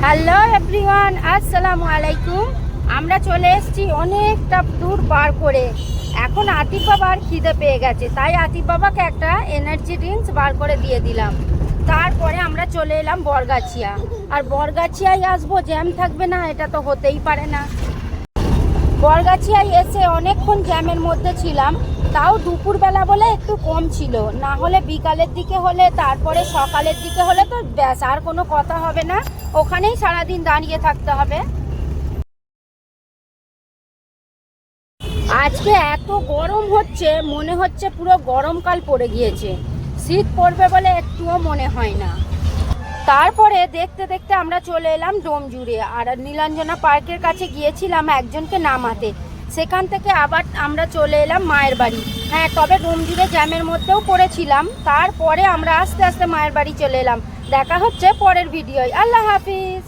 Hello everyone, আসসালামু আলাইকুম। আমরা চলে এসেছি অনেকটা দূর পার করে। এখন আতিফ বাবার খিদে পেয়ে গেছে, তাই আতিফ বাবাকে একটা এনার্জি ড্রিঙ্কস বার করে দিয়ে দিলাম। তারপরে আমরা চলে এলাম বরগাছিয়া। আর বরগাছিয়ায় আসবো, জ্যাম থাকবে না এটা তো হতেই পারে না। বরগাছিয়ায় এসে অনেকক্ষণ জ্যামের মধ্যে ছিলাম, তাও দুপুরবেলা বলে একটু কম ছিল, না হলে বিকালের দিকে হলে তারপরে সকালের দিকে হলে তো ব্যাস আর কোনো কথা হবে না, ওখানেই সারাদিন দাঁড়িয়ে থাকতে হবে। আজকে এত গরম হচ্ছে, মনে হচ্ছে পুরো গরমকাল পড়ে গিয়েছে। শীত পড়বে বলে একটুও মনে হয় না। তারপরে দেখতে দেখতে আমরা চলে এলাম ডোমজুড়ে। আর নীলাঞ্জনা পার্কের কাছে গিয়েছিলাম একজনকে নামাতে, সেখান থেকে আবার আমরা চলে এলাম মায়ের বাড়ি। হ্যাঁ, তবে ডোমজুড়ে জ্যামের মধ্যেও পড়েছিলাম, তারপরে আমরা আস্তে আস্তে মায়ের বাড়ি চলে এলাম। দেখা হচ্ছে পরের ভিডিওয়। আল্লাহ হাফিজ।